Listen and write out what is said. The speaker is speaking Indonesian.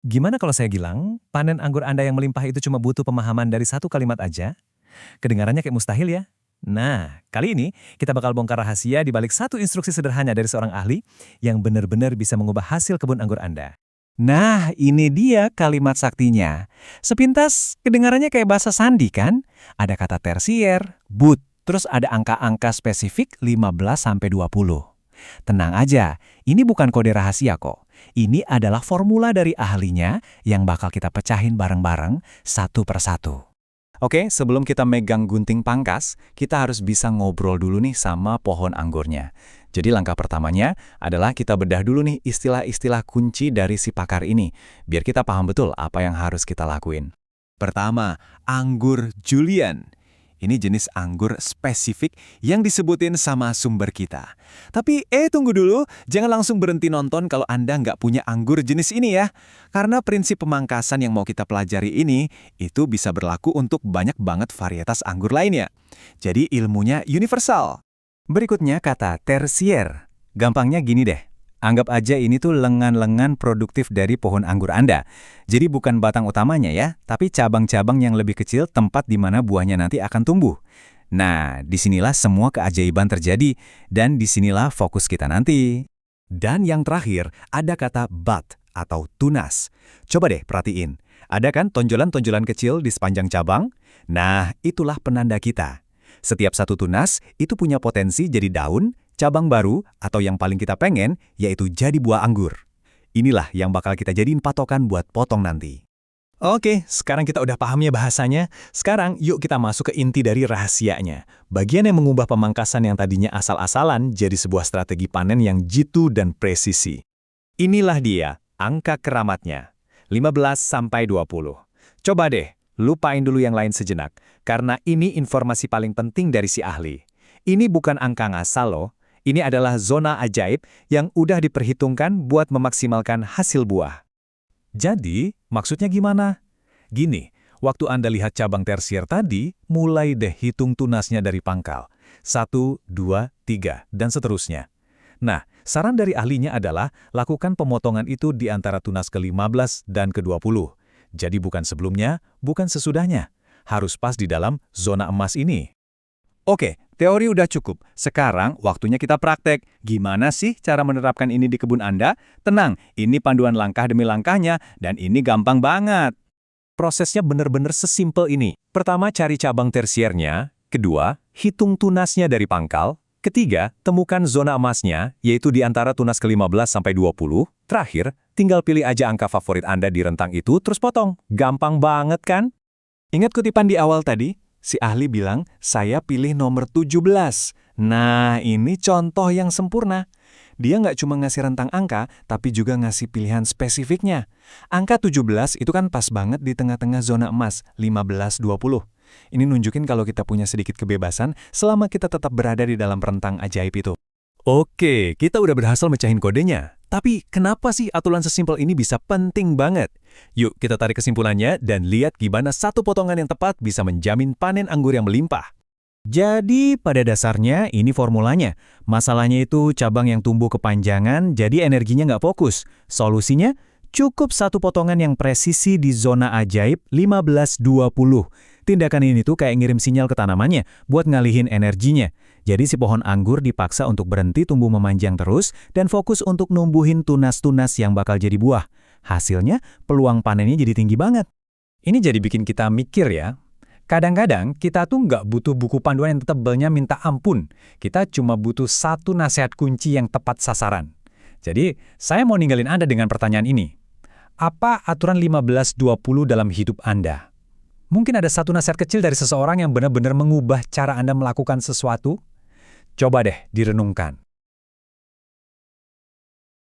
Gimana kalau saya bilang, panen anggur Anda yang melimpah itu cuma butuh pemahaman dari satu kalimat aja? Kedengarannya kayak mustahil ya? Nah, kali ini kita bakal bongkar rahasia di balik satu instruksi sederhana dari seorang ahli yang benar-benar bisa mengubah hasil kebun anggur Anda. Nah, ini dia kalimat saktinya. Sepintas kedengarannya kayak bahasa sandi kan? Ada kata tersier, but, terus ada angka-angka spesifik 15-20. Tenang aja, ini bukan kode rahasia kok. Ini adalah formula dari ahlinya yang bakal kita pecahin bareng-bareng satu persatu. Oke, sebelum kita megang gunting pangkas, kita harus bisa ngobrol dulu nih sama pohon anggurnya. Jadi langkah pertamanya adalah kita bedah dulu nih istilah-istilah kunci dari si pakar ini, biar kita paham betul apa yang harus kita lakuin. Pertama, anggur Julian. Ini jenis anggur spesifik yang disebutin sama sumber kita. Tapi tunggu dulu, jangan langsung berhenti nonton kalau Anda nggak punya anggur jenis ini ya. Karena prinsip pemangkasan yang mau kita pelajari ini, itu bisa berlaku untuk banyak banget varietas anggur lainnya. Jadi ilmunya universal. Berikutnya kata tersier. Gampangnya gini deh. Anggap aja ini tuh lengan-lengan produktif dari pohon anggur Anda. Jadi bukan batang utamanya ya, tapi cabang-cabang yang lebih kecil tempat di mana buahnya nanti akan tumbuh. Nah, disinilah semua keajaiban terjadi, dan disinilah fokus kita nanti. Dan yang terakhir, ada kata bud atau tunas. Coba deh perhatiin, ada kan tonjolan-tonjolan kecil di sepanjang cabang? Nah, itulah penanda kita. Setiap satu tunas itu punya potensi jadi daun, cabang baru, atau yang paling kita pengen, yaitu jadi buah anggur. Inilah yang bakal kita jadiin patokan buat potong nanti. Oke, sekarang kita udah paham ya bahasanya. Sekarang yuk kita masuk ke inti dari rahasianya. Bagian yang mengubah pemangkasan yang tadinya asal-asalan jadi sebuah strategi panen yang jitu dan presisi. Inilah dia, angka keramatnya. 15-20. Coba deh, lupain dulu yang lain sejenak, karena ini informasi paling penting dari si ahli. Ini bukan angka ngasal loh. Ini adalah zona ajaib yang udah diperhitungkan buat memaksimalkan hasil buah. Jadi, maksudnya gimana? Gini, waktu Anda lihat cabang tersier tadi, mulai deh hitung tunasnya dari pangkal. 1, 2, 3, dan seterusnya. Nah, saran dari ahlinya adalah lakukan pemotongan itu di antara tunas ke-15 dan ke-20. Jadi bukan sebelumnya, bukan sesudahnya. Harus pas di dalam zona emas ini. Oke, teori udah cukup. Sekarang waktunya kita praktek. Gimana sih cara menerapkan ini di kebun Anda? Tenang, ini panduan langkah demi langkahnya, dan ini gampang banget. Prosesnya benar-benar sesimpel ini. Pertama, cari cabang tersiernya. Kedua, hitung tunasnya dari pangkal. Ketiga, temukan zona emasnya, yaitu di antara tunas ke-15 sampai 20. Terakhir, tinggal pilih aja angka favorit Anda di rentang itu, terus potong. Gampang banget kan? Ingat kutipan di awal tadi? Si ahli bilang, saya pilih nomor 17. Nah, ini contoh yang sempurna. Dia nggak cuma ngasih rentang angka, tapi juga ngasih pilihan spesifiknya. Angka 17 itu kan pas banget di tengah-tengah zona emas, 15-20. Ini nunjukin kalau kita punya sedikit kebebasan selama kita tetap berada di dalam rentang ajaib itu. Oke, kita udah berhasil mecahin kodenya. Tapi kenapa sih aturan sesimpel ini bisa penting banget? Yuk kita tarik kesimpulannya dan lihat gimana satu potongan yang tepat bisa menjamin panen anggur yang melimpah. Jadi pada dasarnya ini formulanya. Masalahnya itu cabang yang tumbuh kepanjangan jadi energinya nggak fokus. Solusinya cukup satu potongan yang presisi di zona ajaib 15-20. Tindakan ini tuh kayak ngirim sinyal ke tanamannya buat ngalihin energinya. Jadi si pohon anggur dipaksa untuk berhenti tumbuh memanjang terus dan fokus untuk numbuhin tunas-tunas yang bakal jadi buah. Hasilnya, peluang panennya jadi tinggi banget. Ini jadi bikin kita mikir ya. Kadang-kadang kita tuh nggak butuh buku panduan yang tebalnya minta ampun. Kita cuma butuh satu nasihat kunci yang tepat sasaran. Jadi, saya mau ninggalin Anda dengan pertanyaan ini. Apa aturan 15-20 dalam hidup Anda? Mungkin ada satu nasihat kecil dari seseorang yang benar-benar mengubah cara Anda melakukan sesuatu? Coba deh direnungkan.